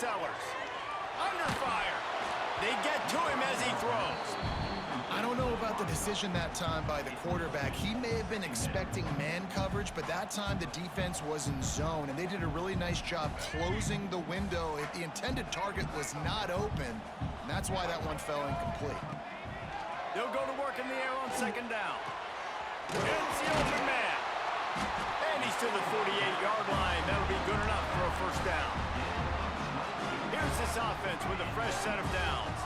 Sellers. Under fire. They get to him as he throws. I don't know about the decision that time by the quarterback. He may have been expecting man coverage, but that time the defense was in zone, and they did a really nice job closing the window if the intended target was not open, and that's why that one fell incomplete. They'll go to work in the air on second down. It's the open man. And he's to the 48-yard line. That'll be good enough for a first down. Here's this offense with a fresh set of downs.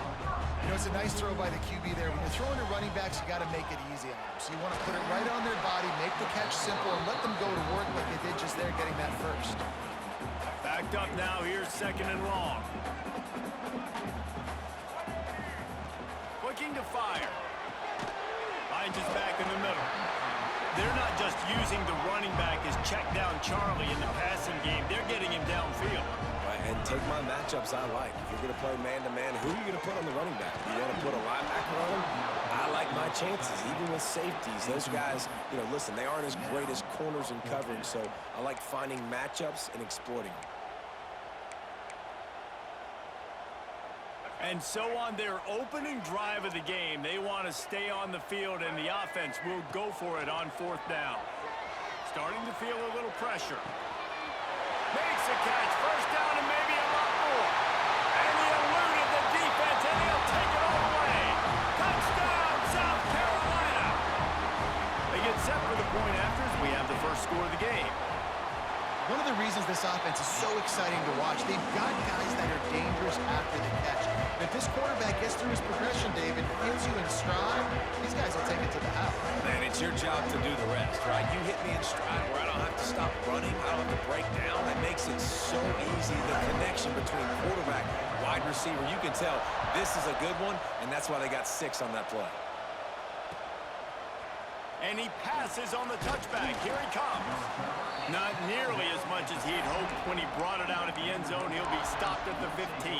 You know, it's a nice throw by the QB there. When you're throwing to running backs, you got to make it easy on them. So you want to put it right on their body, make the catch simple, and let them go to work like they did just there getting that first. Backed up now. Here's second and long. Looking to fire. Finds his back in the middle. They're not just using the running back as check down Charlie in the passing game. They're getting him downfield. Right, and take my matchups I like. If you're going to play man-to-man, who are you going to put on the running back? You want to put a linebacker on him? I like my chances, even with safeties. Those guys, you know, listen, they aren't as great as corners and covering, so I like finding matchups and exploiting them. And so on their opening drive of the game, they want to stay on the field, and the offense will go for it on fourth down. Starting to feel a little pressure. Makes a catch, first down, and maybe a lot more. And he eluded the defense, and he'll take it all the way. Touchdown, South Carolina! They get set for the point after as we have the first score of the game. One of the reasons this offense is so exciting to watch, they've got guys that are dangerous after the catch. If this quarterback gets through his progression, David, feels you in stride, these guys will take it to the house. Man, it's your job to do the rest, right? You hit me in stride where I don't have to stop running, I don't have to break down. That makes it so easy, the connection between quarterback, wide receiver. You can tell this is a good one, and that's why they got 6 on that play. And he passes on the touchback. Here he comes. Not nearly as much as he'd hoped when he brought it out of the end zone. He'll be stopped at the 15.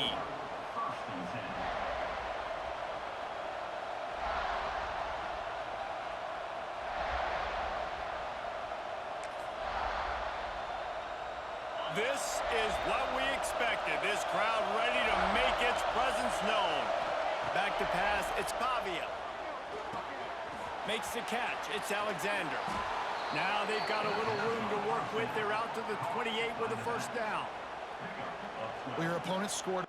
This is what we expected. This crowd ready to make its presence known. Back to pass, it's Pavia. Makes the catch, it's Alexander. Now they've got a little room to work with. They're out to the 28 with a first down. Well, your opponent scored.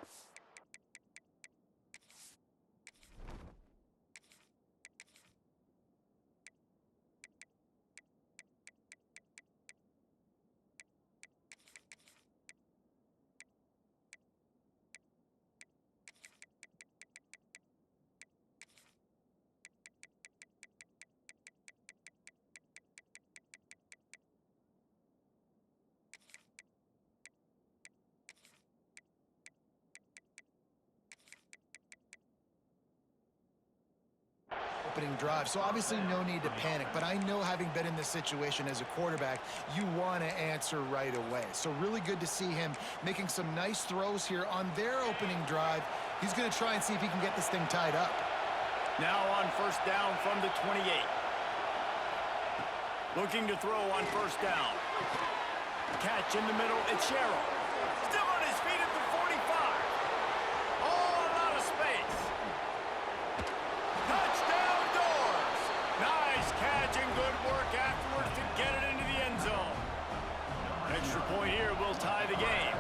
Drive. So obviously no need to panic, but I know, having been in this situation as a quarterback, you want to answer right away. So really good to see him making some nice throws here on their opening drive. He's going to try and see if he can get this thing tied up. Now on first down from the 28. Looking to throw on first down. Catch in the middle, it's Sherrill. Still on his feet at the 45. All out of space. Touchdown Doors. Nice catch and good work afterwards to get it into the end zone. Extra point here will tie the game.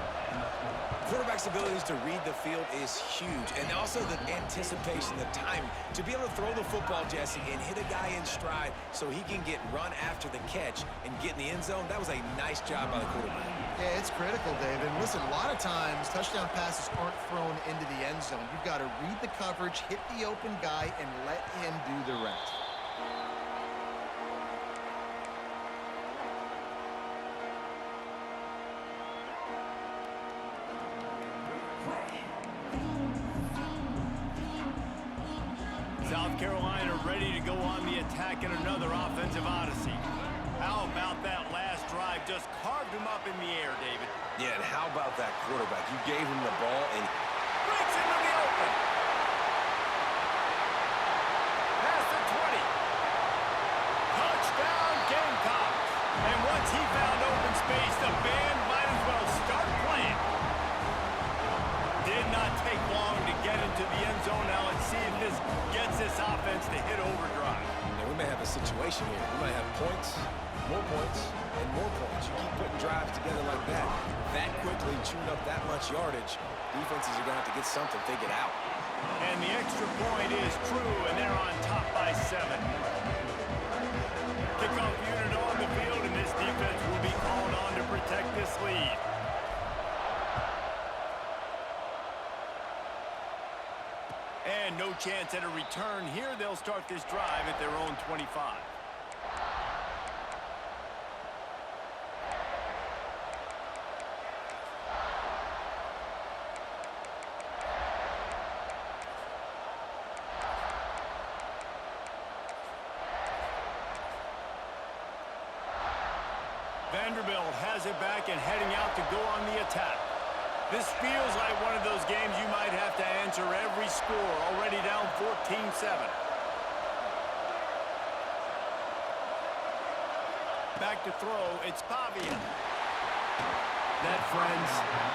Quarterback's abilities to read the field is huge, and also the anticipation, the timing. To be able to throw the football, Jesse, and hit a guy in stride so he can get run after the catch and get in the end zone, that was a nice job by the quarterback. Yeah, it's critical, David. Listen, a lot of times touchdown passes aren't thrown into the end zone. You've got to read the coverage, hit the open guy, and let him do the rest. South Carolina ready to go on the attack in another offensive odyssey. How about that last drive? Just carved him up in the air, David. Yeah, and how about that quarterback? You gave him the ball and breaks into the open. Past the 20. Touchdown Gamecocks. And once he found open space, the band might as well start playing. to the end zone. Now let's see if this gets this offense to hit overdrive. We may have a situation here. We might have points, and more points. You keep putting drives together like that quickly, chewing up that much yardage, defenses are going to have to get something figured out. And the extra point is true, and they're on top by 7. Kickoff unit on the field, and this defense will be called on to protect this lead. And no chance at a return here. They'll start this drive at their own 25. Vanderbilt has it back and heading out to go on the attack. This feels like one of those games you might have to answer every score, already down 14-7. Back to throw, it's Pavia. That, friends,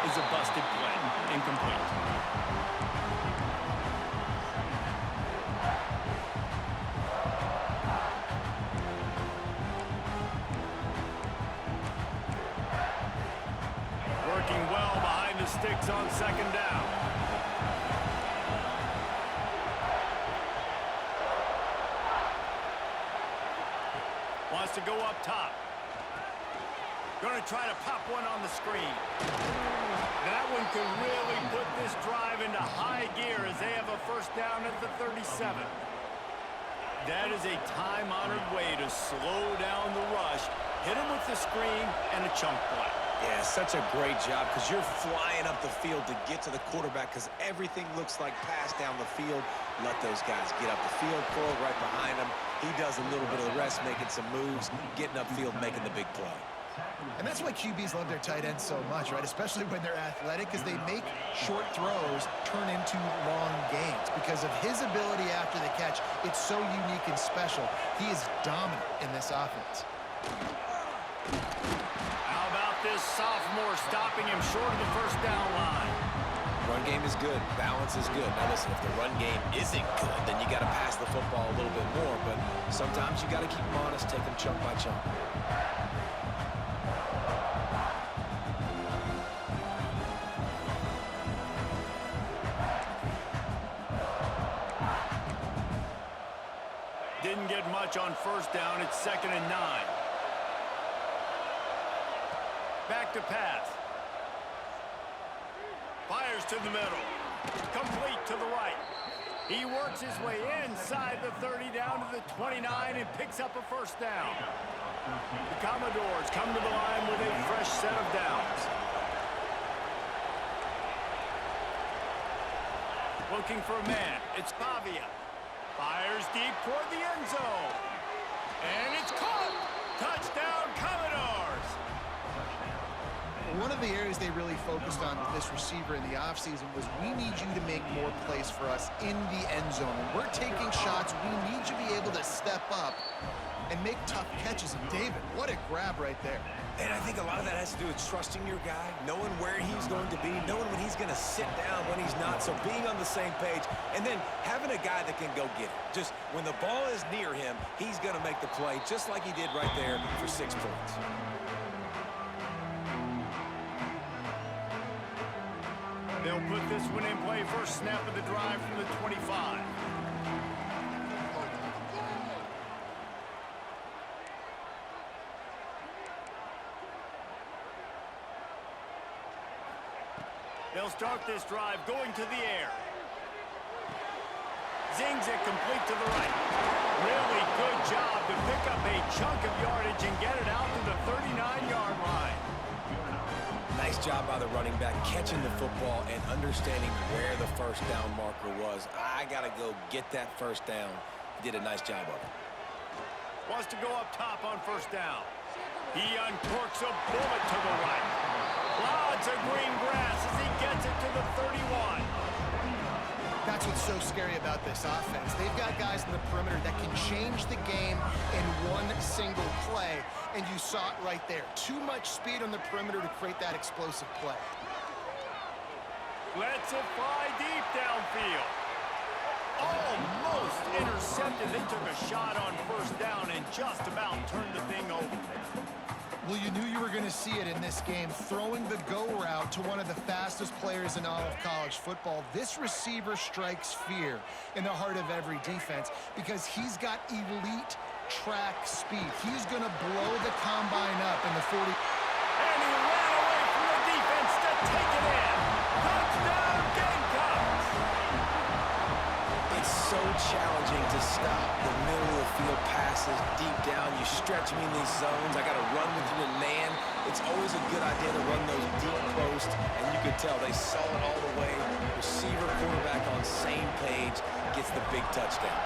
is a busted play. Incomplete. Working well behind the sticks on second down. Wants to go up top. Going to try to pop one on the screen. That one can really put this drive into high gear as they have a first down at the 37. That is a time-honored way to slow down the rush, hit him with the screen, and a chunk play. Yeah, such a great job because you're flying up the field to get to the quarterback because everything looks like pass down the field. Let those guys get up the field, Cole right behind him. He does a little bit of the rest, making some moves, getting upfield, making the big play. And that's why QBs love their tight ends so much, right? Especially when they're athletic, because they make short throws turn into long gains. Because of his ability after the catch, it's so unique and special. He is dominant in this offense. How about this sophomore stopping him short of the first down line? Run game is good. Balance is good. Now listen, if the run game isn't good, then you got to pass the football a little bit more. But sometimes you got to keep them honest, take them chunk by chunk. Didn't get much on first down. It's 2nd and 9. Back to pass. Fires to the middle. Complete to the right. He works his way inside the 30 down to the 29 and picks up a first down. The Commodores come to the line with a fresh set of downs. Looking for a man. It's Pavia. Fires deep toward the end zone. And it's caught. Touchdown, Commodores. One of the areas they really focused on with this receiver in the offseason was we need you to make more plays for us in the end zone. When we're taking shots, we need you to be able to step up and make tough catches. And David, what a grab right there. And I think a lot of that has to do with trusting your guy, knowing where he's going to be, knowing when he's going to sit down, when he's not. So being on the same page, and then having a guy that can go get it. Just when the ball is near him, he's going to make the play just like he did right there for 6 points. They'll put this one in play first snap of the drive from the 25. They'll start this drive going to the air. Zings it complete to the right. Really good job to pick up a chunk of yardage and get it out to the 39-yard line. Nice job by the running back, catching the football and understanding where the first down marker was. I got to go get that first down. He did a nice job of it. Wants to go up top on first down. He uncorks a bullet to the right. Lots of green grass as he gets it to the 31. That's what's so scary about this offense. They've got guys in the perimeter that can change the game in one single play, and you saw it right there. Too much speed on the perimeter to create that explosive play. Lets it fly deep downfield. Almost intercepted. They took a shot on first down and just about turned the thing over. Well, you knew you were going to see it in this game. Throwing the go route to one of the fastest players in all of college football. This receiver strikes fear in the heart of every defense because he's got elite track speed. He's going to blow the combine up in the 40. And he ran away from the defense to take it in. Touchdown, Gamecocks! It's so challenging to stop the middle of the field passes deep down. You stretch me in these zones. I got to run with you in man. It's always a good idea to run those deep posts, and you could tell they saw it all the way. Receiver, quarterback on same page, gets the big touchdown.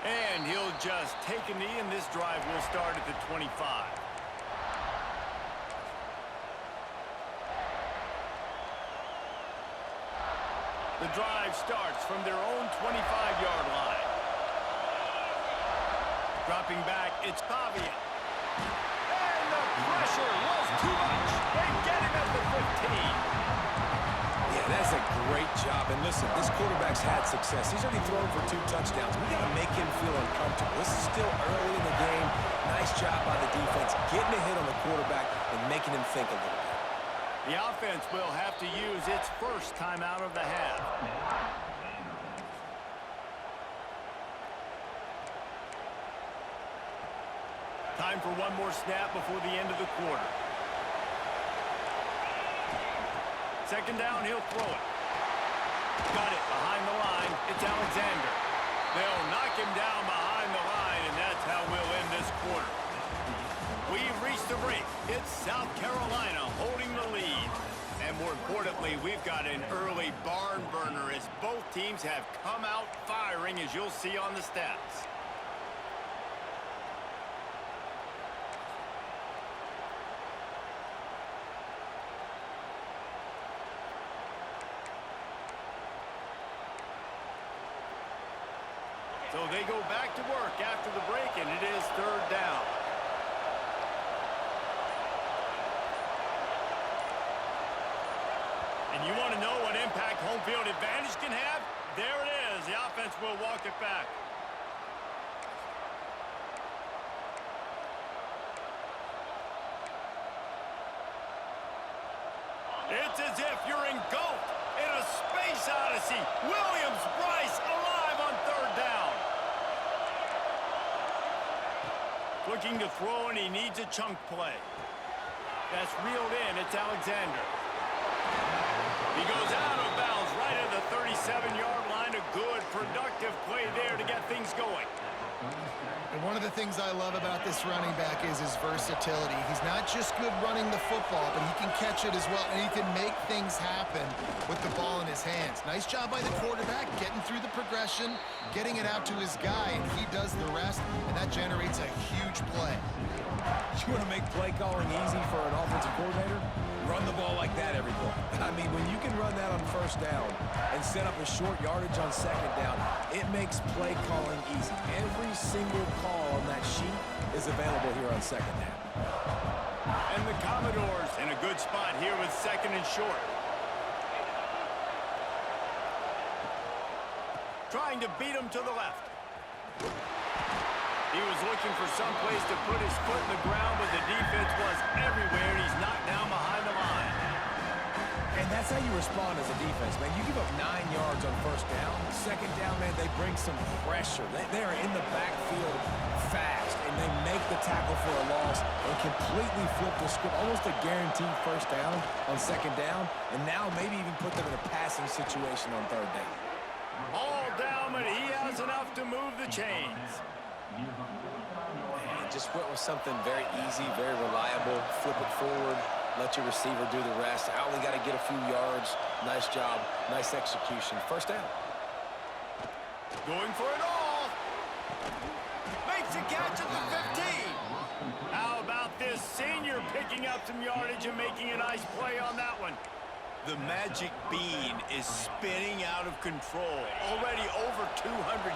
And he'll just take a knee, and this drive will start at the 25. The drive starts from their own 25-yard line. Dropping back, it's Pavia. And the pressure was too much. They get him at the 15. Yeah, that's a great job. And listen, this quarterback's had success. He's already thrown for 2 touchdowns. We got to make him feel uncomfortable. This is still early in the game. Nice job by the defense, getting a hit on the quarterback and making him think a little bit. The offense will have to use its first timeout of the half. Time for one more snap before the end of the quarter. Second down, he'll throw it. Got it behind the line. It's Alexander. They'll knock him down behind the line, and that's how we'll end this quarter. We've reached the break. It's South Carolina holding the lead. And more importantly, we've got an early barn burner as both teams have come out firing, as you'll see on the stats. So they go back to work after the break, and it is third down. And you want to know what impact home field advantage can have? There it is. The offense will walk it back. It's as if you're engulfed in a space odyssey. Williams-Brice alive on third down. Looking to throw, and he needs a chunk play. That's reeled in. It's Alexander. He goes out of bounds right at the 37-yard line. A good, productive play there to get things going. And one of the things I love about this running back is his versatility. He's not just good running the football, but he can catch it as well, and he can make things happen with the ball in his hands. Nice job by the quarterback, getting through the progression, getting it out to his guy, and he does the rest, and that generates a huge play. You want to make play calling easy for an offensive coordinator? Run the ball like that every play. I mean, when you can run that on first down and set up a short yardage on second down, it makes play calling easy. Every single call on that sheet is available here on second down. And the Commodores in a good spot here with second and short. Trying to beat him to the left. He was looking for some place to put his foot in the ground, but the defense was everywhere, and he's knocked down behind the line. And that's how you respond as a defense, man. You give up 9 yards on first down. Second down, man, they bring some pressure. They are in the backfield fast, and they make the tackle for a loss and completely flip the script. Almost a guaranteed first down on second down, and now maybe even put them in a passing situation on third down. All down, but he has enough to move the chains. Man, just went with something very easy, very reliable. Flip it forward, let your receiver do the rest. I only got to get a few yards. Nice job, nice execution. First down. Going for it all. Makes a catch at the 15. How about this senior picking up some yardage and making a nice play on that one? The magic bean is spinning out of control. Already over 200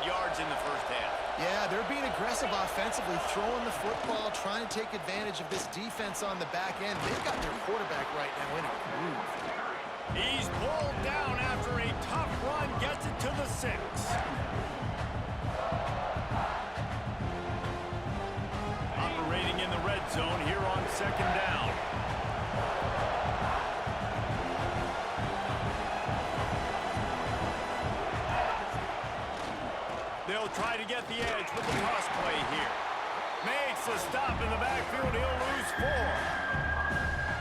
yards in the first half. Yeah, they're being aggressive offensively, throwing the football, trying to take advantage of this defense on the back end. They've got their quarterback right now in a groove. He's pulled down after a tough run, gets it to the 6. Operating in the red zone here on second down. They'll try to get the edge with the cross play here. Makes a stop in the backfield. He'll lose 4.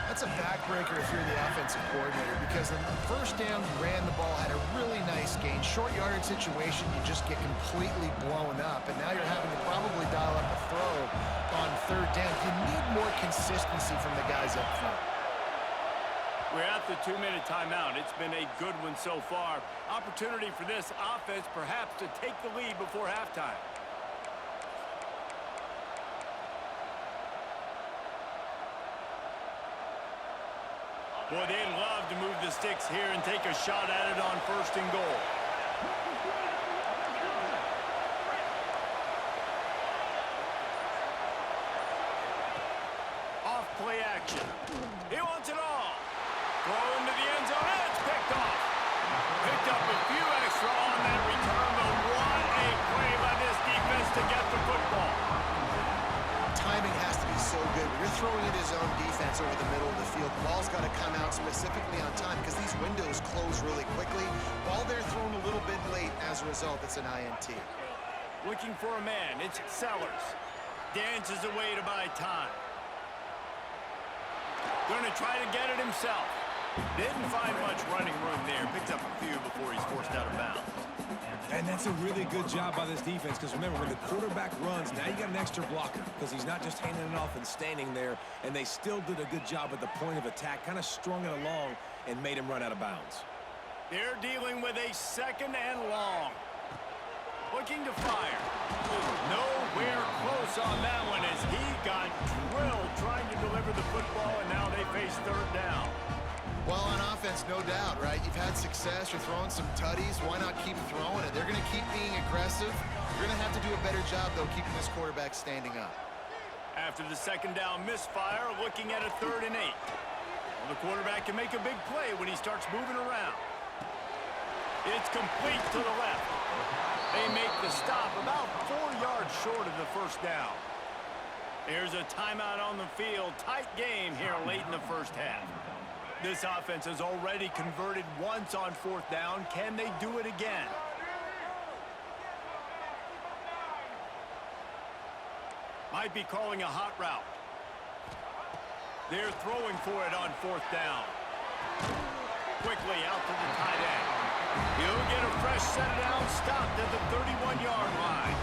That's a backbreaker if you're the offensive coordinator, because on the first down, you ran the ball, had a really nice gain. Short yardage situation, you just get completely blown up, and now you're having to probably dial up a throw on third down. You need more consistency from the guys up front. We're at the 2-minute timeout. It's been a good one so far. Opportunity for this offense perhaps to take the lead before halftime. Boy, they'd love to move the sticks here and take a shot at it on 1st and goal. Off play action. He wants it all. Throw into the end zone, and it's picked off. Picked up a few extra on that return, but what a play by this defense to get the football. Timing has to be so good. When you're throwing at his own defense over the middle of the field, the ball's got to come out specifically on time because these windows close really quickly. Ball there thrown a little bit late. As a result, it's an INT. Looking for a man. It's Sellers. Dances away to buy time. Going to try to get it himself. Didn't find much running room there. Picked up a few before he's forced out of bounds. And that's a really good job by this defense, because remember, when the quarterback runs, now you got an extra blocker, because he's not just handing it off and standing there, and they still did a good job at the point of attack, kind of strung it along and made him run out of bounds. They're dealing with a 2nd and long. Looking to fire. Nowhere close on that one as he got drilled trying to deliver the football, and now they face 3rd down. Well, on offense, no doubt, right? You've had success. You're throwing some tutties. Why not keep throwing it? They're going to keep being aggressive. You're going to have to do a better job, though, keeping this quarterback standing up. After the 2nd down misfire, looking at a 3rd and 8. Well, the quarterback can make a big play when he starts moving around. It's complete to the left. They make the stop about 4 yards short of the 1st down. There's a timeout on the field. Tight game here late in the first half. This offense has already converted once on 4th down. Can they do it again? Might be calling a hot route. They're throwing for it on 4th down. Quickly out to the tight end. He'll get a fresh set down, stopped at the 31-yard line.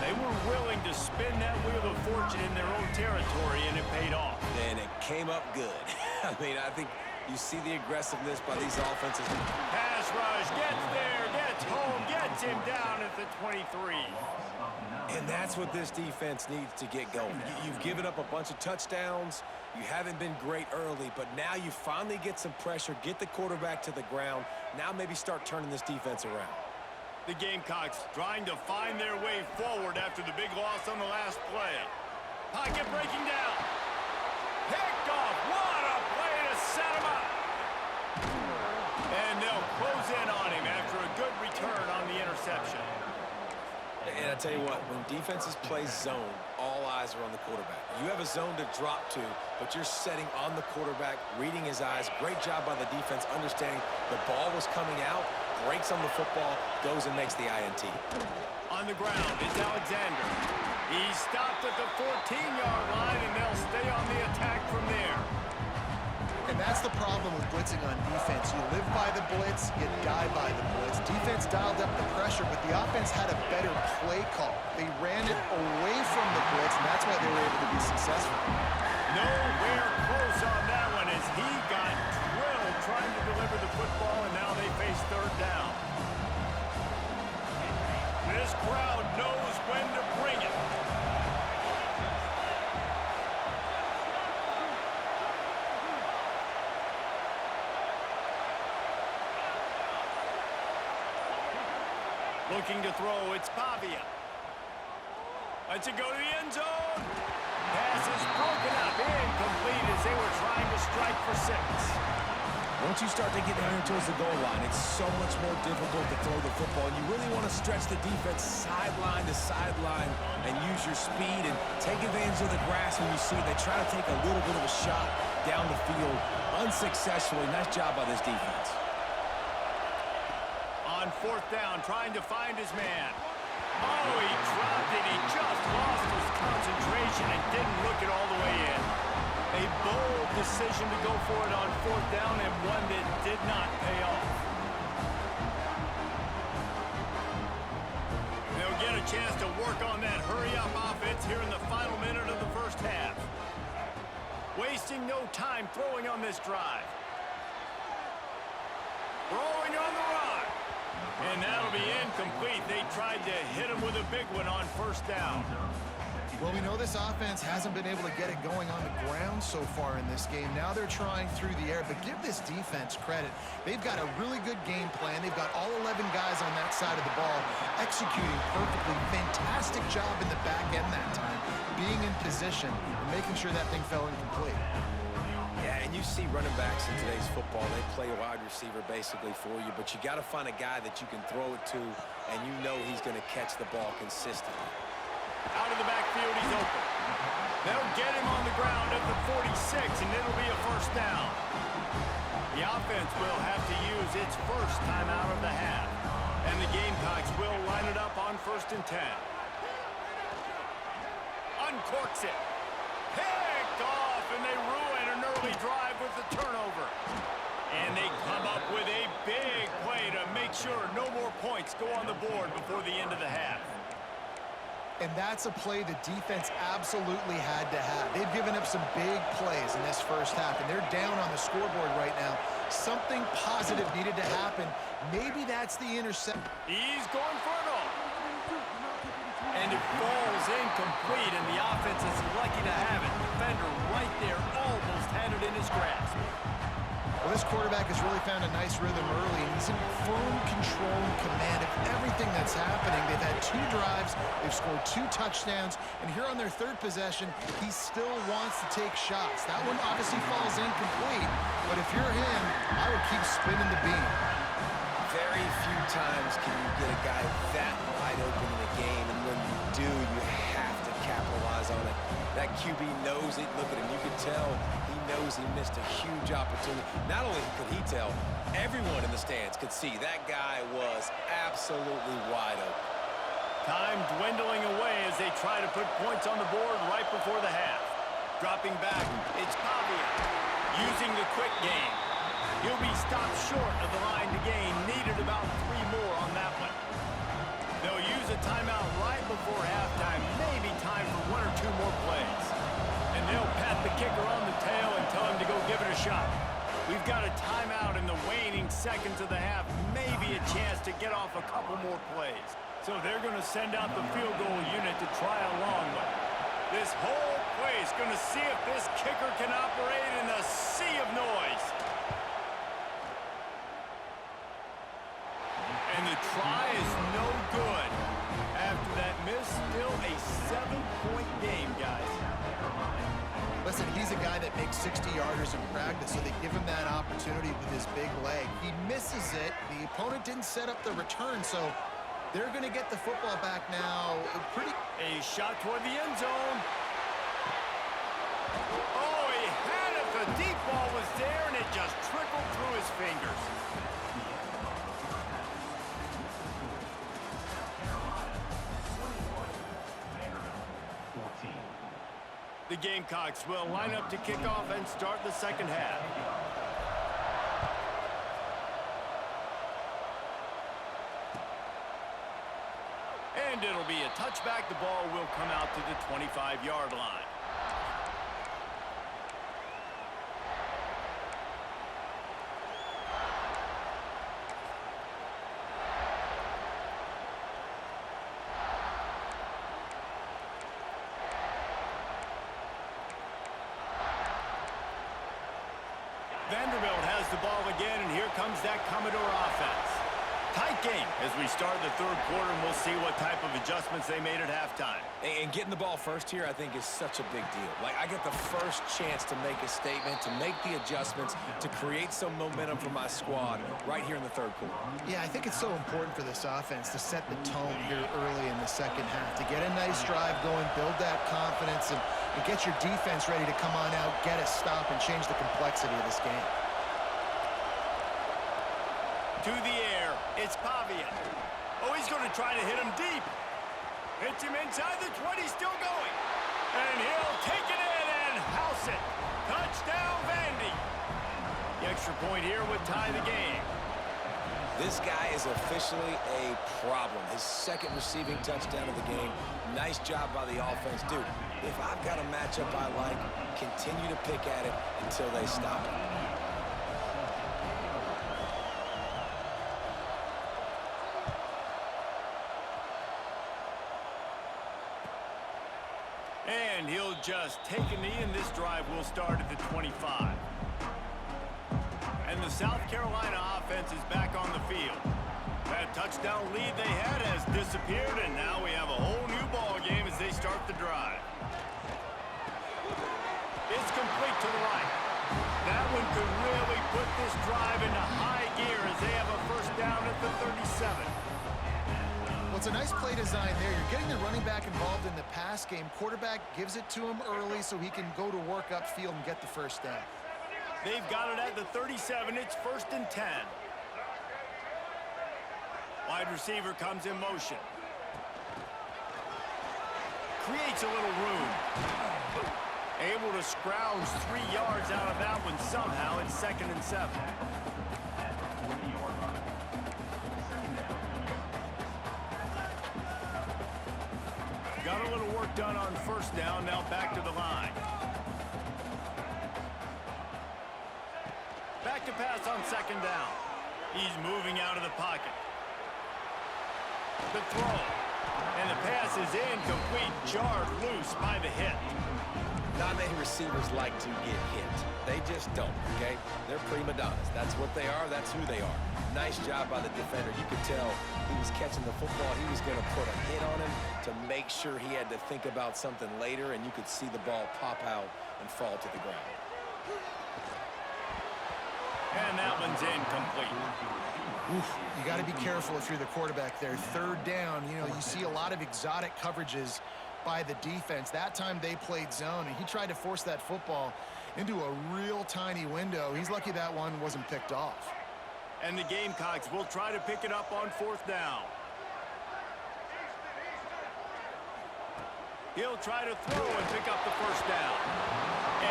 They were willing to spin that wheel of fortune in their own territory, and it paid off. And it came up good. I mean, I think you see the aggressiveness by these offenses. Pass rush, gets there, gets home, gets him down at the 23. And that's what this defense needs to get going. You've given up a bunch of touchdowns. You haven't been great early, but now you finally get some pressure, get the quarterback to the ground. Now maybe start turning this defense around. The Gamecocks trying to find their way forward after the big loss on the last play. Pocket breaking down. Picked off. What a play to set him up. And they'll close in on him after a good return on the interception. And I tell you what, when defenses play zone, all eyes are on the quarterback. You have a zone to drop to, but you're setting on the quarterback, reading his eyes. Great job by the defense, understanding the ball was coming out, breaks on the football, goes and makes the INT. On the ground, it's Alexander. He's stopped at the 14-yard line, and they'll stay on the attack from there. And that's the problem with blitzing on defense. You live by the blitz, you die by the blitz. Defense dialed up the pressure, but the offense had a better play call. They ran it away from the blitz, and that's why they were able to be successful. Nowhere close on that one as he got drilled trying to deliver the football, and now they face 3rd down. This crowd knows when to bring it. Looking to throw, it's Pavia. Lets it go to the end zone. Pass is broken up, incomplete as they were trying to strike for 6. Once you start to get down here towards the goal line, it's so much more difficult to throw the football. And you really want to stretch the defense sideline to sideline and use your speed and take advantage of the grass when you see it. They try to take a little bit of a shot down the field unsuccessfully. Nice job by this defense. On 4th down, trying to find his man. Oh, he dropped it. He just lost his concentration and didn't look it all the way in. A bold decision to go for it on 4th down and one that did not pay off. They'll get a chance to work on that hurry-up offense here in the final minute of the first half. Wasting no time throwing on this drive. Throwing on the run. And that'll be incomplete. They tried to hit him with a big one on 1st down. Well, we know this offense hasn't been able to get it going on the ground so far in this game. Now they're trying through the air, but give this defense credit. They've got a really good game plan. They've got all 11 guys on that side of the ball executing perfectly. Fantastic job in the back end that time, being in position and making sure that thing fell incomplete. Yeah, and you see running backs in today's football, they play a wide receiver basically for you, but you got to find a guy that you can throw it to, and you know he's going to catch the ball consistently. Out of the backfield, he's open. They'll get him on the ground at the 46, and it'll be a 1st down. The offense will have to use its first time out of the half, and the Gamecocks will line it up on 1st and 10. Uncorks it. Picked off, and they ruin an early drive with the turnover. And they come up with a big play to make sure no more points go on the board before the end of the half. And that's a play the defense absolutely had to have. They've given up some big plays in this first half, and they're down on the scoreboard right now. Something positive needed to happen. Maybe that's the intercept. He's going for it all. And it falls incomplete, and the offense is lucky to have it. Defender right there almost had it in his grasp. Well, this quarterback has really found a nice rhythm early, and he's in firm control and command of everything that's happening. They've had 2 drives, they've scored 2 touchdowns, and here on their 3rd possession, he still wants to take shots. That one obviously falls incomplete, but if you're him, I would keep spinning the beam. Very few times can you get a guy that wide open in a game, and when you do, you have to capitalize on it. That QB knows it. Look at him. You can tell he knows he missed a huge opportunity. Not only could he tell, everyone in the stands could see that guy was absolutely wide open. Time dwindling away as they try to put points on the board right before the half. Dropping back, it's Pavia. Using the quick game. He'll be stopped short of the line to gain. Needed about 3 more on that one. They'll use a timeout right before halftime. Maybe time for 1 or 2 more plays. And they'll pat the kicker on the tail and tell him to go give it a shot. We've got a timeout in the waning seconds of the half. Maybe a chance to get off a couple more plays. So they're going to send out the field goal unit to try a long one. This whole play is going to see if this kicker can operate in a sea of noise. And the try is no good. After that miss, still a 7-point game, guys. Listen, he's a guy that makes 60-yarders in practice, so they give him that opportunity with his big leg. He misses it. The opponent didn't set up the return, so they're going to get the football back now. A shot toward the end zone. Oh, he had it. The deep ball was there, and it just trickled through his fingers. The Gamecocks will line up to kick off and start the second half. And it'll be a touchback. The ball will come out to the 25-yard line. Vanderbilt has the ball again, and here comes that Commodore offense. Tight game as we start the third quarter, and we'll see what type of adjustments they made at halftime. And getting the ball first here, I think, is such a big deal. Like, I get the first chance to make a statement, to make the adjustments, to create some momentum for my squad right here in the third quarter. Yeah, I think it's so important for this offense to set the tone here early in the second half, to get a nice drive going, build that confidence, and get your defense ready to come on out, get a stop, and change the complexity of this game. To the air, it's Pavia. Oh, he's going to try to hit him deep. Hits him inside the 20, still going. And he'll take it in and house it. Touchdown, Vandy. The extra point here would tie the game. This guy is officially a problem. His second receiving touchdown of the game. Nice job by the offense. Dude, if I've got a matchup I like, continue to pick at it until they stop it. And he'll just take a knee, and this drive will start at the 25. And the South Carolina offense is back on the field. That touchdown lead they had has disappeared, and now we have a whole new ball game as they start the drive. It's complete to the right. That one could really put this drive into high gear as they have a first down at the 37. Well, it's a nice play design there. You're getting the running back involved in the pass game. Quarterback gives it to him early so he can go to work upfield and get the first down. They've got it at the 37. It's 1st and 10. Wide receiver comes in motion. Creates a little room. Able to scrounge 3 yards out of that one somehow. It's 2nd and 7. Got a little work done on first down. Now back to the line. Back to pass on 2nd down. He's moving out of the pocket. The throw. And the pass is incomplete. Jarred loose by the hit. Not many receivers like to get hit. They just don't, okay? They're prima donnas. That's what they are. That's who they are. Nice job by the defender. You could tell he was catching the football. He was going to put a hit on him to make sure he had to think about something later, and you could see the ball pop out and fall to the ground. And that one's incomplete. Oof, you got to be careful if you're the quarterback there. 3rd down, you know, you see a lot of exotic coverages by the defense. That time they played zone, and he tried to force that football into a real tiny window. He's lucky that one wasn't picked off. And the Gamecocks will try to pick it up on 4th down. He'll try to throw and pick up the first down.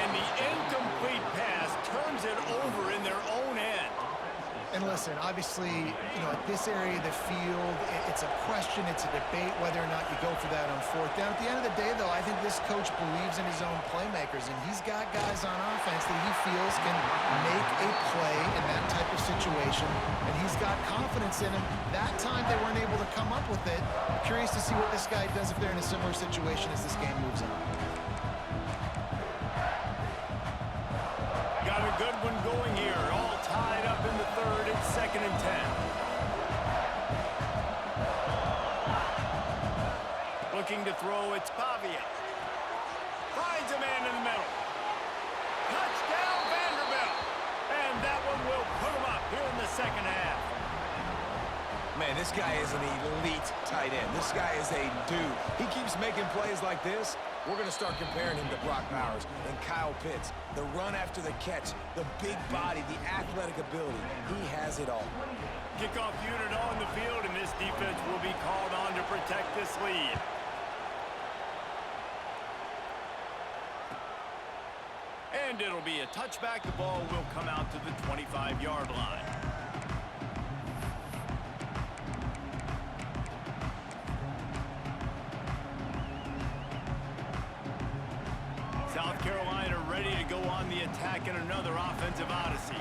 And the incomplete pass turns it over in their own end. And listen, obviously, you know, at this area of the field, it's a question, it's a debate whether or not you go for that on 4th down. At the end of the day, though, I think this coach believes in his own playmakers, and he's got guys on offense that he feels can make a play in that type of situation, and he's got confidence in him. That time they weren't able to come up with it. I'm curious to see what this guy does if they're in a similar situation as this game moves on. Got a good one going here. All tied up in the 3rd. It's 2nd and 10. Looking to throw. It's Pavia. Finds a man in the middle. Touchdown, Vanderbilt. And that one will put him up here in the 2nd half. Man, this guy is an elite tight end. This guy is a dude. He keeps making plays like this. We're going to start comparing him to Brock Bowers and Kyle Pitts. The run after the catch, the big body, the athletic ability. He has it all. Kickoff unit on the field, and this defense will be called on to protect this lead. And it'll be a touchback. The ball will come out to the 25-yard line. South Carolina ready to go on the attack in another offensive odyssey.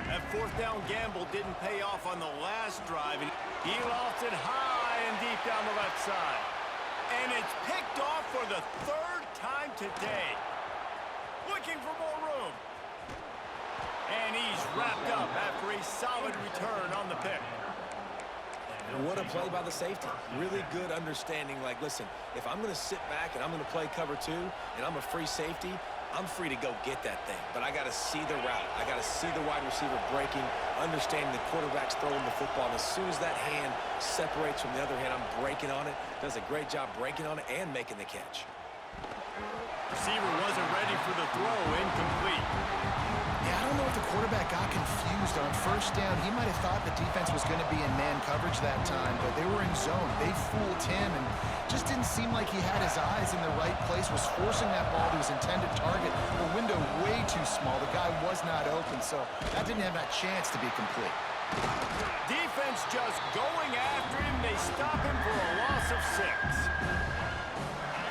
That 4th down gamble didn't pay off on the last drive. He lost it high and deep down the left side. And it's picked off for the 3rd time today. Looking for more room. And he's wrapped up after a solid return on the pick. And what a play by the safety. Really good understanding. Like, listen, if I'm going to sit back and I'm going to play cover two and I'm a free safety, I'm free to go get that thing. But I got to see the route. I got to see the wide receiver breaking, understanding the quarterback's throwing the football. And as soon as that hand separates from the other hand, I'm breaking on it. Does a great job breaking on it and making the catch. Receiver wasn't ready for the throw. Incomplete. Yeah, I don't know if the quarterback got confused on first down. He might have thought the defense was going to be in man coverage that time, but they were in zone. They fooled him and just didn't seem like he had his eyes in the right place, was forcing that ball to his intended target. The window way too small. The guy was not open, so that didn't have that chance to be complete. Defense just going after him. They stop him for a loss of 6.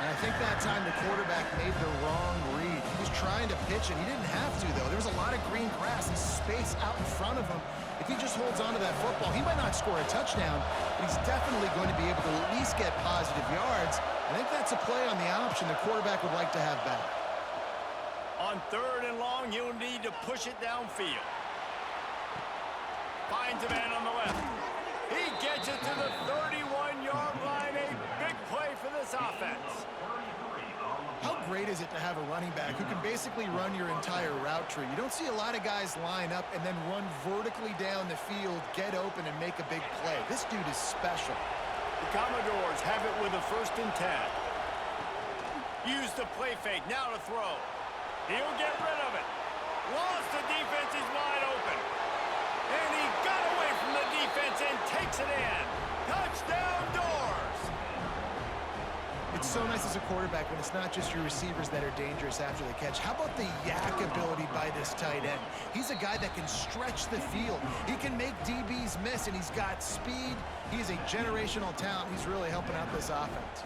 And I think that time the quarterback made the wrong read. He was trying to pitch it. He didn't have to, though. There was a lot of green grass and space out in front of him. If he just holds on to that football, he might not score a touchdown, but he's definitely going to be able to at least get positive yards. I think that's a play on the option the quarterback would like to have back. On 3rd and long, he'll need to push it downfield. Finds a man on the left. He gets it to the 31-yard line. A big play for this offense. How great is it to have a running back who can basically run your entire route tree? You don't see a lot of guys line up and then run vertically down the field, get open, and make a big play. This dude is special. The Commodores have it with a 1st and 10. Use the play fake. Now to throw. He'll get rid of it. Lost the defense. He's wide open. And he got away from the defense and takes it in. Touchdown, Doors! It's so nice as a quarterback when it's not just your receivers that are dangerous after the catch. How about the yak ability by this tight end? He's a guy that can stretch the field. He can make DBs miss, and he's got speed. He's a generational talent. He's really helping out this offense.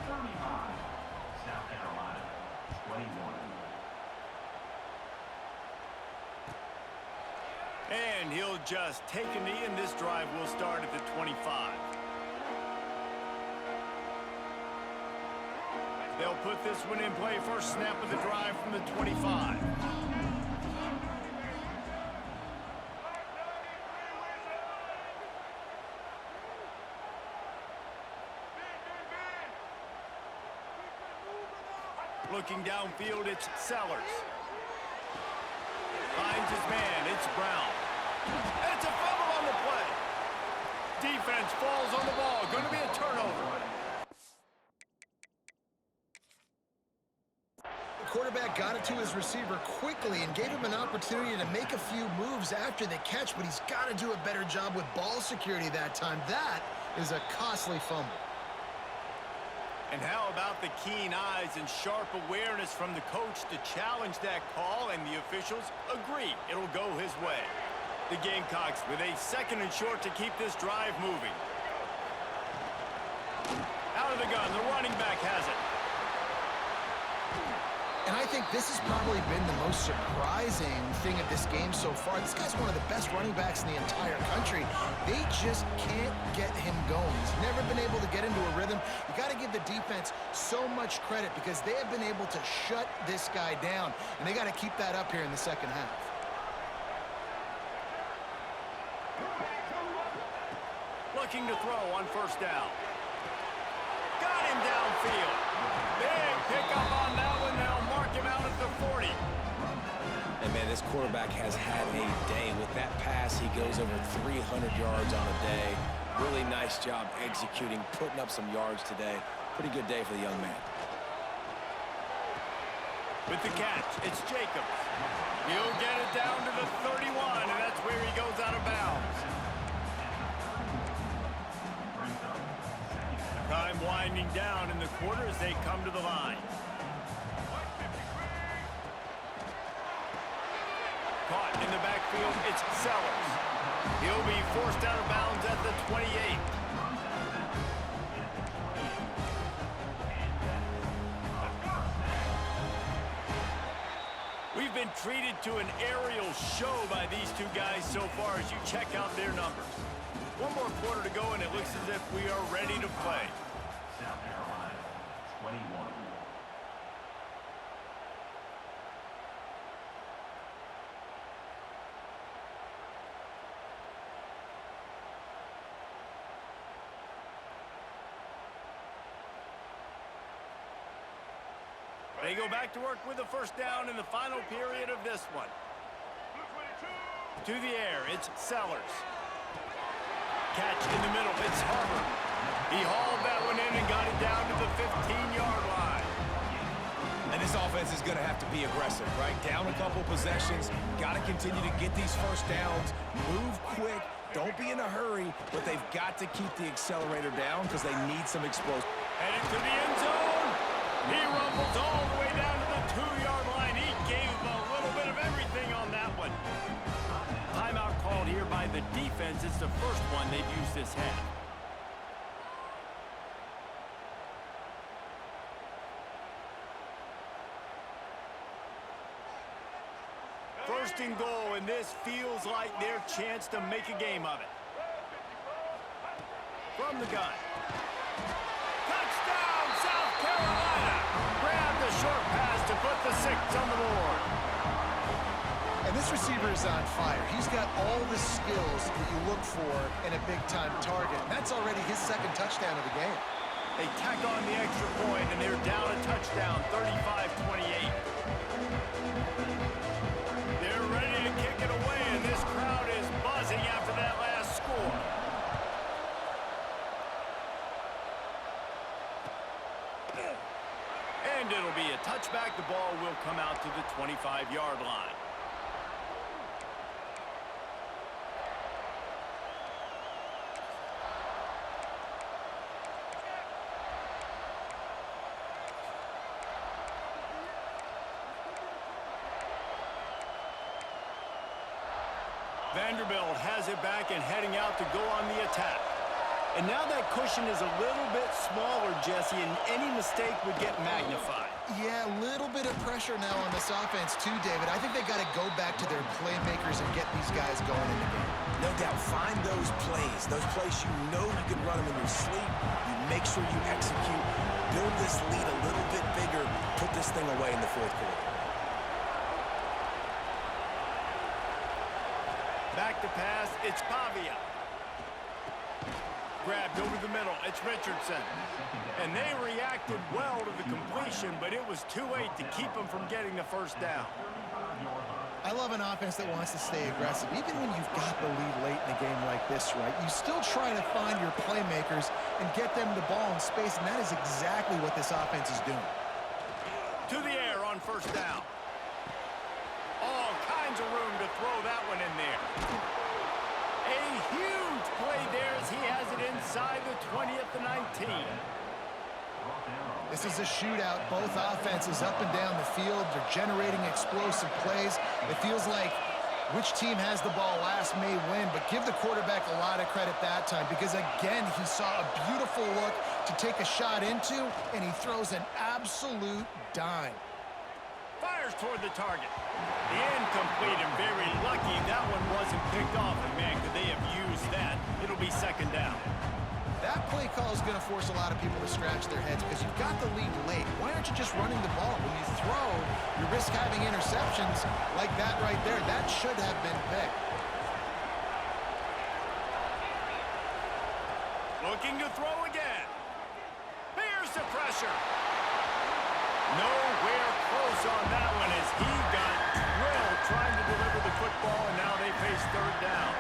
South Carolina, 21. And he'll just take a knee, and this drive will start at the 25. They'll put this one in play. First snap of the drive from the 25. Looking downfield, it's Sellers. Finds his man, it's Brown. And it's a fumble on the play. Defense falls on the ball. Going to be a turnover. The quarterback got it to his receiver quickly and gave him an opportunity to make a few moves after the catch, but he's got to do a better job with ball security that time. That is a costly fumble. And how about the keen eyes and sharp awareness from the coach to challenge that call, and the officials agree it'll go his way. The Gamecocks with a 2nd and short to keep this drive moving. Out of the gun, the running back has it. And I think this has probably been the most surprising thing of this game so far. This guy's one of the best running backs in the entire country. They just can't get him going. He's never been able to get into a rhythm. You got to give the defense so much credit because they have been able to shut this guy down. And they got to keep that up here in the second half. Looking to throw on first down. Got him downfield. Big pickup on that one. They'll mark him out at the 40. And, man, this quarterback has had a day. With that pass, he goes over 300 yards on a day. Really nice job executing, putting up some yards today. Pretty good day for the young man. With the catch, it's Jacobs. He'll get it down to the 31, and that's where he goes out of bounds. Time winding down in the quarter as they come to the line. Caught in the backfield, it's Sellers. He'll be forced out of bounds at the 28. We've been treated to an aerial show by these two guys so far as you check out their numbers. One more quarter to go, and it looks as if we are ready to play. South Carolina, 21. They go back to work with the first down in the final period of this one. To the air, it's Sellers. Catch in the middle, it's Harbor. He hauled that one in and got it down to the 15-yard line. And this offense is going to have to be aggressive, right? Down a couple possessions, got to continue to get these first downs, move quick, don't be in a hurry, but they've got to keep the accelerator down because they need some explosion. Headed to the end zone. He rumbles all the way down to the 2-yard line. He gave a little bit of everything on that one. Timeout called here by the defense. It's the first one they've used this half. First and goal, and this feels like their chance to make a game of it. From the gun. Touchdown, South Carolina! Grab the short pass to put the 6 on the board. And this receiver is on fire. He's got all the skills that you look for in a big-time target. That's already his second touchdown of the game. They tack on the extra point, and they're down a touchdown, 35-28. They're ready to kick it away, and this crowd is buzzing after that last score. And it'll be a touchback. The ball will come out to the 25-yard line. Vanderbilt has it back and heading out to go on the attack. And now that cushion is a little bit smaller, Jesse, and any mistake would get magnified. Yeah, a little bit of pressure now on this offense too, David. I think they got to go back to their playmakers and get these guys going in the game. No doubt, find those plays you know you can run them in your sleep. You make sure you execute, build this lead a little bit bigger, put this thing away in the fourth quarter. Back to pass, it's Pavia. Grabbed over the middle, it's Richardson. And they reacted well to the completion, but it was too late to keep them from getting the first down. I love an offense that wants to stay aggressive. Even when you've got the lead late in a game like this, right, you still try to find your playmakers and get them the ball in space, and that is exactly what this offense is doing. To the air on first down. All kinds of room to throw that one in there. A huge play there as he has it inside the 20 at the 19. This is a shootout. Both offenses up and down the field. They're generating explosive plays. It feels like which team has the ball last may win, but give the quarterback a lot of credit that time because, again, he saw a beautiful look to take a shot into, and he throws an absolute dime. Fires toward the target. The incomplete and very lucky that one wasn't picked off. And, man, could they have used that? It'll be second down. That play call is going to force a lot of people to scratch their heads because you've got the lead late. Why aren't you just running the ball? When you throw, you risk having interceptions like that right there. That should have been picked. Looking to throw again. Here's the pressure. Nowhere close on that one as he got drilled trying to deliver the football, and now they face third down.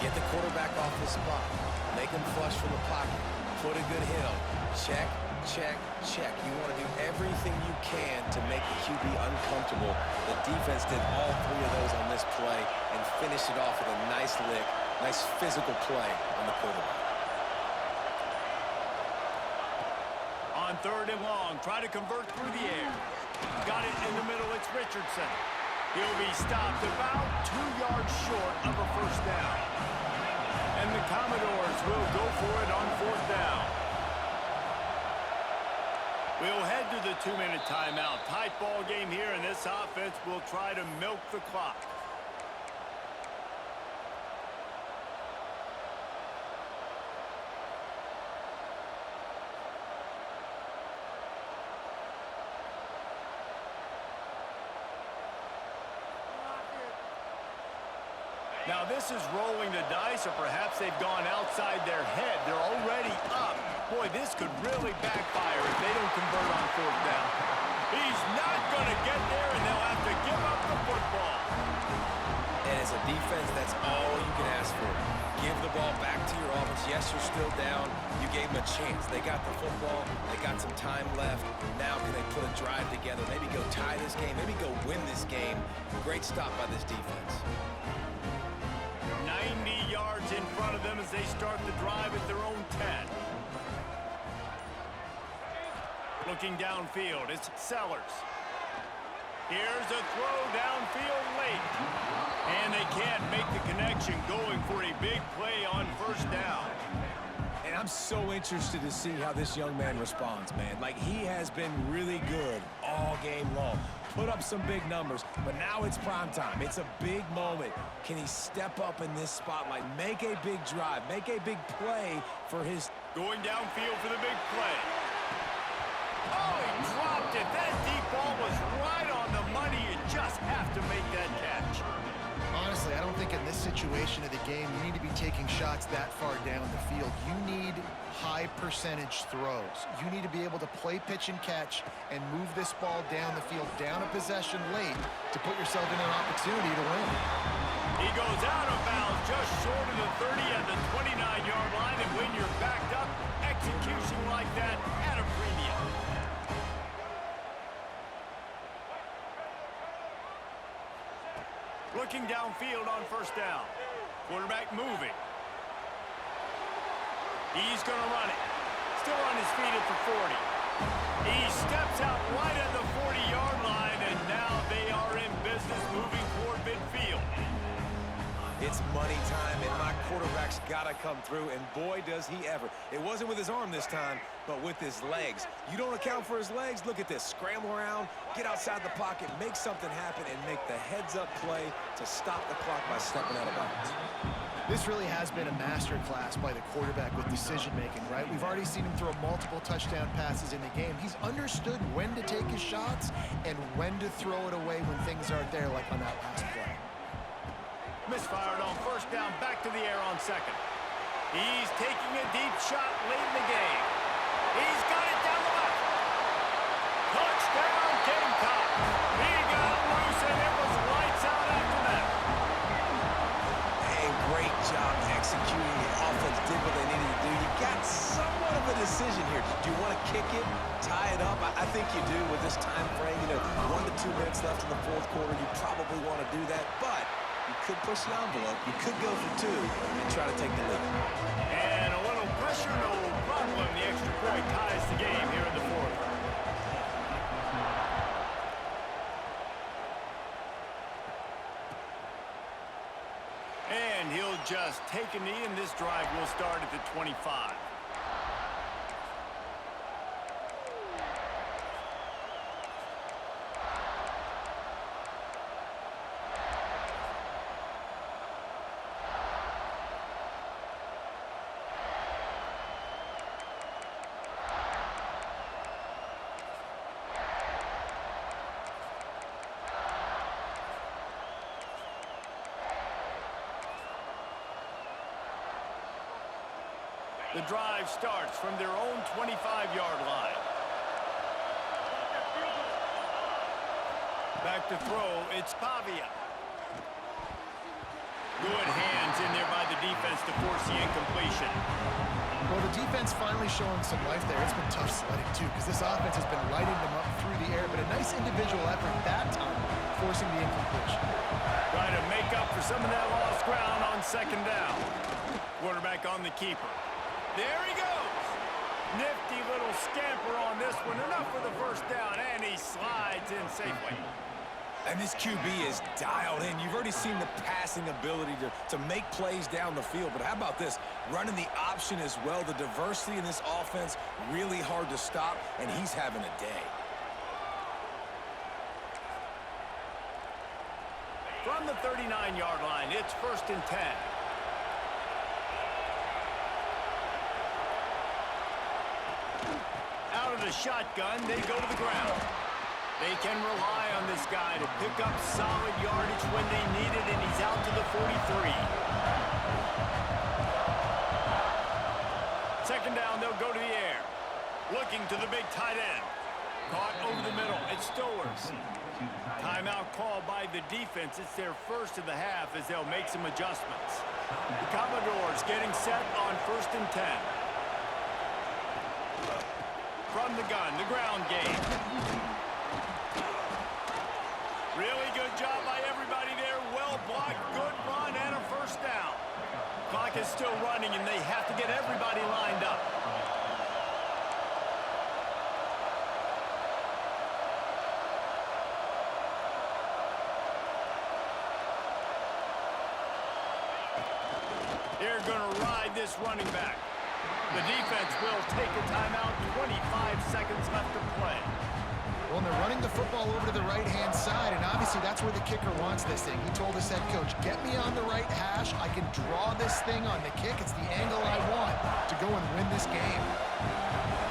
Get the quarterback off the spot. Make him flush from the pocket. Put a good hit on. Check, check, check. You want to do everything you can to make the QB uncomfortable. The defense did all three of those on this play and finished it off with a nice lick, nice physical play on the quarterback. On third and long, try to convert through the air. Got it in the middle, it's Richardson. He'll be stopped about 2 yards short of a first down. And the Commodores will go for it on fourth down. We'll head to the 2-minute timeout. Tight ball game here, and this offense will try to milk the clock. Now this is rolling the dice, or perhaps they've gone outside their head. They're already up. Boy, this could really backfire if they don't convert on fourth down. He's not going to get there, and they'll have to give up the football. And as a defense, that's all you can ask for. Give the ball back to your offense. Yes, you're still down. You gave them a chance. They got the football. They got some time left. Now can they put a drive together? Maybe go tie this game. Maybe go win this game. Great stop by this defense. 90 yards in front of them as they start the drive at their own 10. Looking downfield, it's Sellers. Here's a throw downfield late. And they can't make the connection, going for a big play on first down. And I'm so interested to see how this young man responds, man. Like, he has been really good all game long. Put up some big numbers, but now it's prime time. It's a big moment. Can he step up in this spotlight, make a big drive, make a big play for his... Going downfield for the big play. Oh, he dropped it. That deep ball was right on the money. You just have to make that catch. Honestly, I don't think in this situation of the game you need to be taking shots that far down the field. You need high percentage throws. You need to be able to play pitch and catch and move this ball down the field, down a possession late to put yourself in an opportunity to win. He goes out of bounds just short of the 30 at the 29-yard line, and when you're backed up, execution like that at a premium. Looking downfield on first down. Quarterback moving. He's going to run it. Still on his feet at the 40. He steps out right at the 40-yard line, and now they are in business moving toward midfield. It's money time, and my quarterback's got to come through, and boy, does he ever. It wasn't with his arm this time, but with his legs. You don't account for his legs? Look at this. Scramble around, get outside the pocket, make something happen, and make the heads-up play to stop the clock by stepping out of bounds. This really has been a master class by the quarterback with decision-making, right? We've already seen him throw multiple touchdown passes in the game. He's understood when to take his shots and when to throw it away when things aren't there, like on that last play. Misfired on first down, back to the air on second. He's taking a deep shot late in the game. He's got it down the left. Touchdown, Gamecock. He got loose, and it was lights out after that. And great job executing. The offense did what they needed to do. You got somewhat of a decision here. Do you want to kick it, tie it up? I think you do with this time frame. 1 to 2 minutes left in the fourth quarter. You probably want to do that, but you could push the envelope. You could go for 2 and try to take the lead. And a little pressure, no problem. The extra point ties the game here in the fourth. And he'll just take a knee, and this drive will start at the 25. The drive starts from their own 25-yard line. Back to throw, it's Pavia. Good hands in there by the defense to force the incompletion. Well, the defense finally showing some life there. It's been tough sledding, too, because this offense has been lighting them up through the air, but a nice individual effort that time, forcing the incompletion. Trying to make up for some of that lost ground on second down. Quarterback on the keeper. There he goes. Nifty little scamper on this one. Enough for the first down, and he slides in safely. And this QB is dialed in. You've already seen the passing ability to make plays down the field. But how about this? Running the option as well. The diversity in this offense, really hard to stop, and he's having a day. From the 39-yard line, it's 1st and 10. Out of the shotgun, they go to the ground. They can rely on this guy to pick up solid yardage when they need it, and he's out to the 43. Second down, they'll go to the air. Looking to the big tight end. Caught over the middle. It's Stowers. Timeout called by the defense. It's their first of the half as they'll make some adjustments. The Commodores getting set on 1st and 10. From the gun, the ground game. Really good job by everybody there. Well blocked, good run, and a first down. Clock is still running, and they have to get everybody lined up. They're going to ride this running back. The defense will take a timeout. 25 seconds left to play. Well, and they're running the football over to the right-hand side, and obviously that's where the kicker wants this thing. He told his head coach, get me on the right hash. I can draw this thing on the kick. It's the angle I want to go and win this game.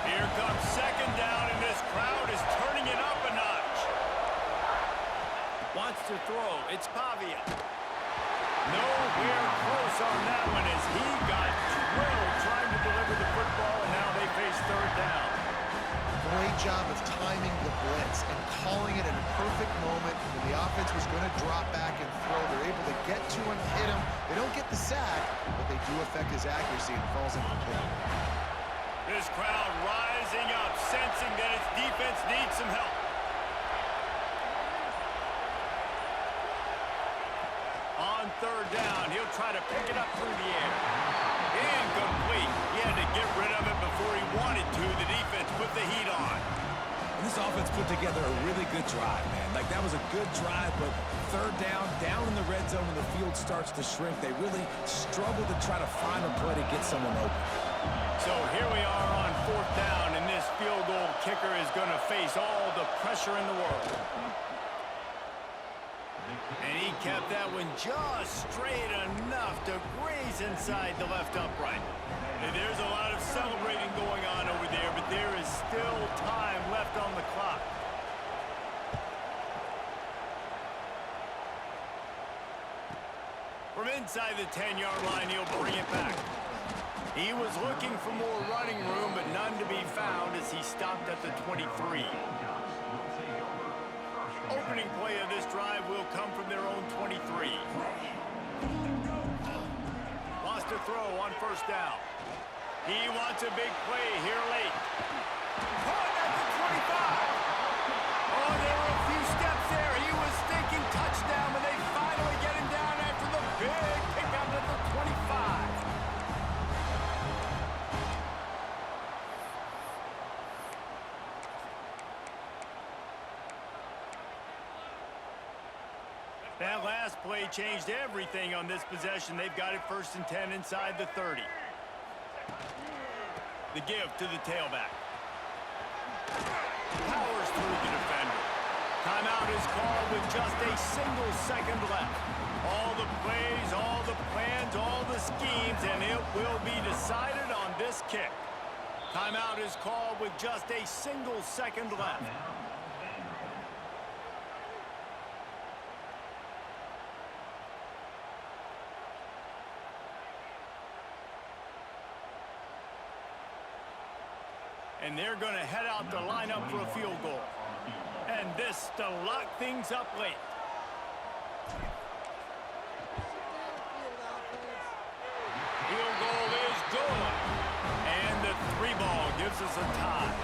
Here comes 2nd down, and this crowd is turning it up a notch. Wants to throw. It's Pavia. Nowhere close on that one as he got drilled trying to deliver the football, and now they face 3rd down. Great job of timing the blitz and calling it at a perfect moment when the offense was going to drop back and throw. They're able to get to him, hit him. They don't get the sack, but they do affect his accuracy and falls incomplete. This crowd rising up, sensing that its defense needs some help. On 3rd down, he'll try to pick it up through the air. Incomplete. He had to get rid of it before he wanted to. The defense put the heat on. And this offense put together a really good drive, man. Like, that was a good drive, but 3rd down in the red zone when the field starts to shrink, they really struggle to try to find a play to get someone open. So here we are on 4th down, and this field goal kicker is going to face all the pressure in the world. And he kept that one just straight enough to graze inside the left upright. And there's a lot of celebrating going on over there, but there is still time left on the clock. From inside the 10-yard line, he'll bring it back. He was looking for more running room, but none to be found as he stopped at the 23. Opening play of this drive will come from their own 23. Lost a throw on 1st down. He wants a big play here late. Caught at the 25. Oh, there were a few steps there. He was thinking touchdown, but they finally get him down after the big pickup at the 25. That last play changed everything on this possession. They've got it 1st and 10 inside the 30. The give to the tailback. Powers through the defender. Timeout is called with just a single second left. All the plays, all the plans, all the schemes, and it will be decided on this kick. Timeout is called with just a single second left. And they're going to head out to line up for a field goal. And this to lock things up late. Field goal is good. And the 3-ball gives us a tie.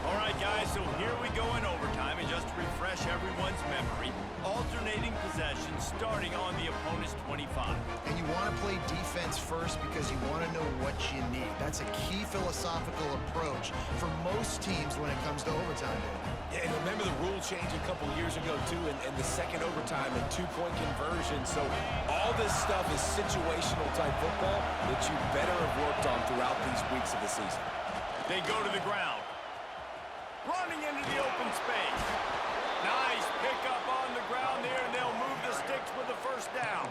All right, guys, so here we go in overtime. And just to refresh everyone's memory, alternating possession starting on the opponent's 25. And you want to play defense first because you want to know what you need. That's a key philosophical approach for most teams when it comes to overtime. Yeah, and remember the rule change a couple years ago, too, and the second overtime and 2-point conversion. So all this stuff is situational type football that you better have worked on throughout these weeks of the season. They go to the ground. Running into the open space. Nice pickup on the ground there, and they'll move the sticks with the 1st down.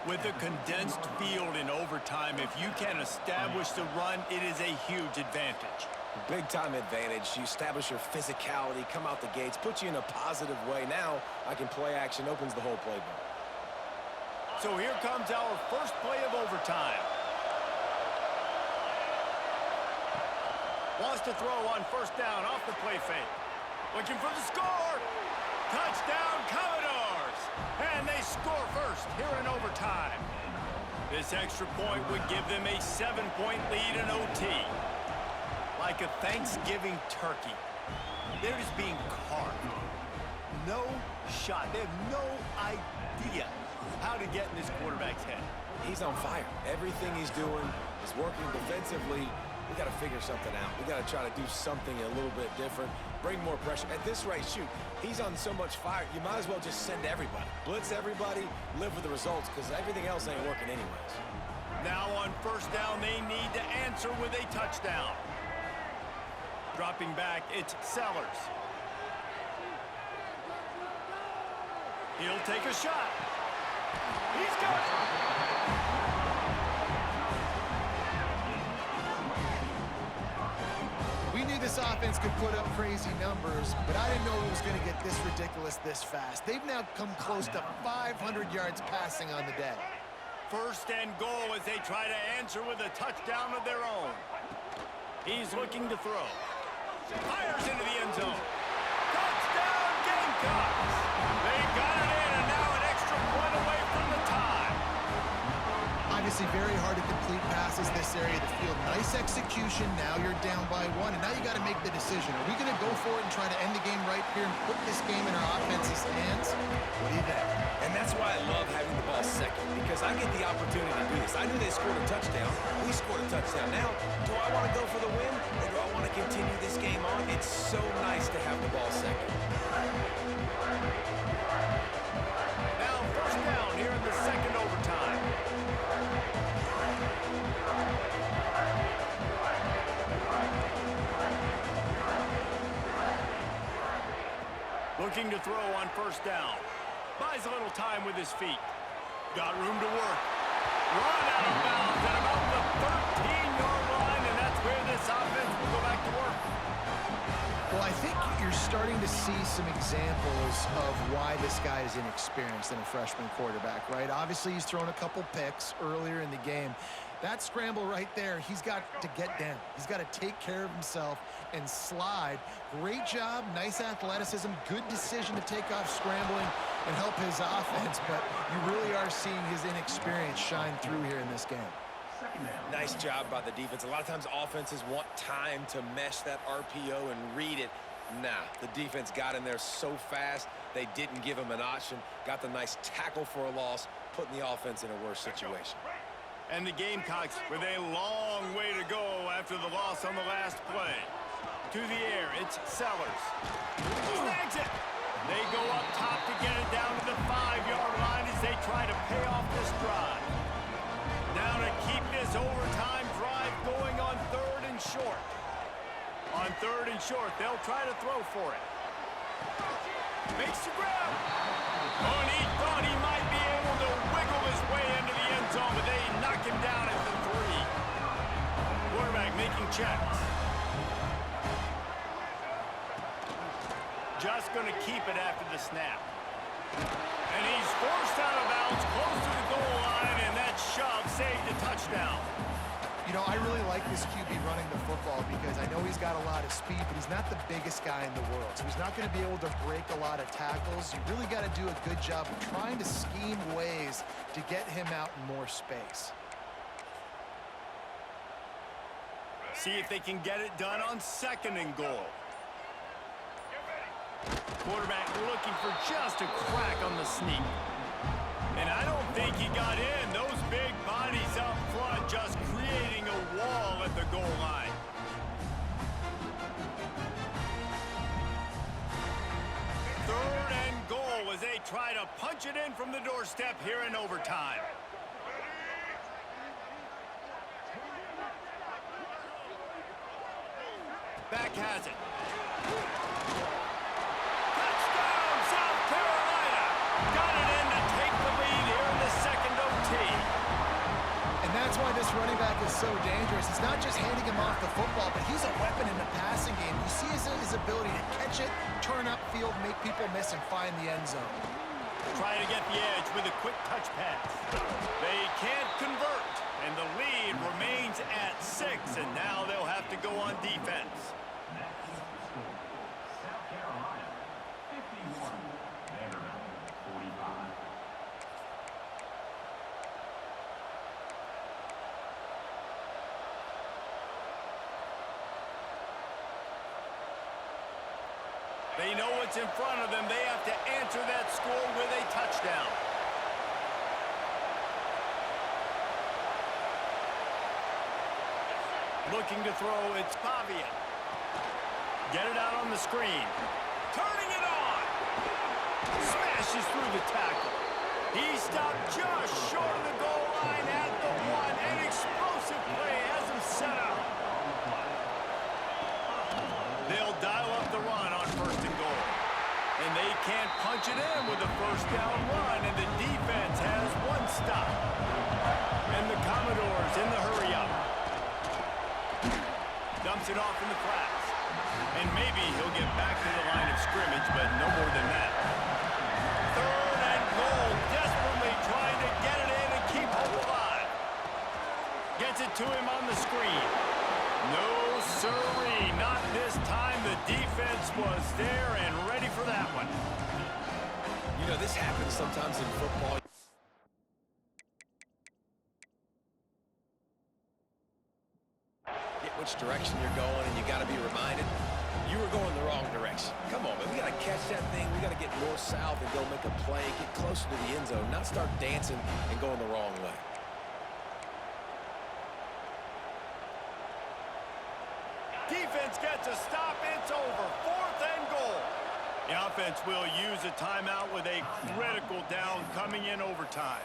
With a condensed field in overtime, if you can establish the run, it is a huge advantage. Big-time advantage. You establish your physicality, come out the gates, put you in a positive way. Now, I can play action, opens the whole playbook. So here comes our first play of overtime. Wants to throw on first down off the play fake. Looking for the score. Touchdown, Commodores. And they score first here in overtime. This extra point would give them a 7-point lead in OT. Like a Thanksgiving turkey. They're just being carved. No shot. They have no idea how to get in this quarterback's head. He's on fire. Everything he's doing is working defensively. We got to figure something out. We got to try to do something a little bit different. Bring more pressure. At this rate, shoot, he's on so much fire, you might as well just send everybody. Blitz everybody, live with the results, because everything else ain't working anyways. Now on first down, they need to answer with a touchdown. Dropping back, it's Sellers. He'll take a shot. He's got it. We knew this offense could put up crazy numbers, but I didn't know it was going to get this ridiculous this fast. They've now come close to 500 yards passing on the day. First and goal as they try to answer with a touchdown of their own. He's looking to throw. Fires into the end zone. Touchdown, Gamecocks! They got it in, and now an extra point away from the tie. Obviously very hard to complete passes this area of the field. Nice execution. Now you're down by 1, and now you got to make the decision. Are we going to go for it and try to end the game right here and put this game in our offense's hands? What do you think? And that's why I love having the ball second, because I get the opportunity to do this. I knew they scored a touchdown. We scored a touchdown. Now, do I want to go for the win, or do I want to continue this game on? It's so nice to have the ball second. Now first down here in the second overtime. Looking to throw on first down. Buys a little time with his feet. Got room to work. Run out of bounds at about the 13-yard line, and that's where this offense will go back to work. Well, I think you're starting to see some examples of why this guy is inexperienced in a freshman quarterback, right? Obviously, he's thrown a couple picks earlier in the game. That scramble right there, he's got to get down. He's got to take care of himself and slide. Great job, nice athleticism, good decision to take off scrambling and help his offense, but you really are seeing his inexperience shine through here in this game. Nice job by the defense. A lot of times offenses want time to mesh that RPO and read it. Nah, the defense got in there so fast, they didn't give him an option. Got the nice tackle for a loss, putting the offense in a worse situation. And the Gamecocks with a long way to go after the loss on the last play. To the air, it's Sellers. Snags it. They go up top to get it down to the 5-yard line as they try to pay off this drive. Now to keep this overtime drive going on third and short. On third and short, they'll try to throw for it. Makes the grab. Oh, and he thought he might be able to wiggle his way into the end zone, but they knock him down at the 3. Quarterback making checks. Just going to keep it after the snap. And he's forced out of bounds close to the goal line, and that shove saved a touchdown. You know, I really like this QB running the football because I know he's got a lot of speed, but he's not the biggest guy in the world. So he's not going to be able to break a lot of tackles. You really got to do a good job of trying to scheme ways to get him out in more space. See if they can get it done on second and goal. Quarterback looking for just a crack on the sneak. And I don't think he got in. Those big bodies up front just creating a wall at the goal line. Third and goal as they try to punch it in from the doorstep here in overtime. Back has it. Touchdown, South Carolina! Got it in to take the lead here in the second OT. And that's why this running back is so dangerous. It's not just handing him off the football, but he's a weapon in the passing game. You see his ability to catch it, turn upfield, make people miss, and find the end zone. Trying to get the edge with a quick touch pass. They can't convert, and the lead remains at 6, and now they'll have have to go on defense. Next, the score. South Carolina, 51. Vanderbilt, 45. They know what's in front of them. They have to answer that score with a touchdown. Looking to throw, it's Pavia. Get it out on the screen. Turning it on. Smashes through the tackle. He stopped just short of the goal line at the one. An explosive play has him set up. They'll dial up the run on 1st and goal. And they can't punch it in with a first down run, and the defense has one stop. And the Commodores in the hurry-up. Dumps it off in the flats. And maybe he'll get back to the line of scrimmage, but no more than that. 3rd and goal, desperately trying to get it in and keep hope alive. Gets it to him on the screen. No, sirree, not this time. The defense was there and ready for that one. You know, this happens sometimes in football. Get which direction you're going, and you got to be reminded you were going the wrong direction. Come on, man. We got to catch that thing. We got to get north-south and go make a play, get closer to the end zone, not start dancing and going the wrong way. Defense gets a stop. It's over. 4th and goal. The offense will use a timeout with a critical down coming in overtime.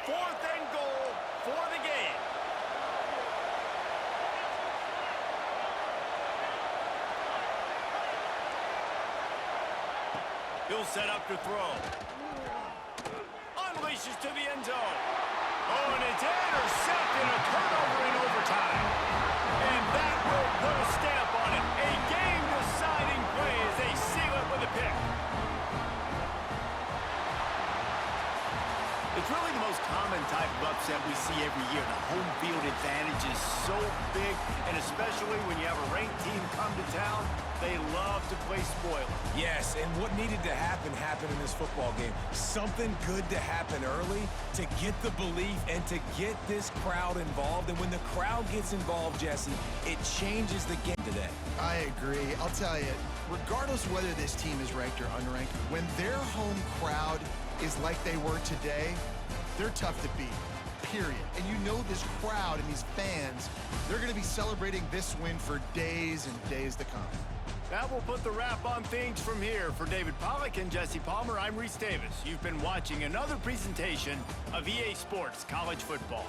Fourth and goal for the game. He'll set up to throw. Unleashes to the end zone. Oh, and it's intercepted. A turnover in overtime. And that will put a stamp on it. A game-deciding play as they seal it with a pick. It's really the most common type of upset we see every year. The home field advantage is so big, and especially when you have a ranked team come to town, they love to play spoiler. Yes, and what needed to happen happened in this football game. Something good to happen early to get the belief and to get this crowd involved. And when the crowd gets involved, Jesse, it changes the game today. I agree. I'll tell you, regardless of whether this team is ranked or unranked, when their home crowd is like they were today, they're tough to beat, period. And you know this crowd and these fans, they're going to be celebrating this win for days and days to come. That will put the wrap on things from here. For David Pollack and Jesse Palmer, I'm Reese Davis. You've been watching another presentation of EA Sports College Football.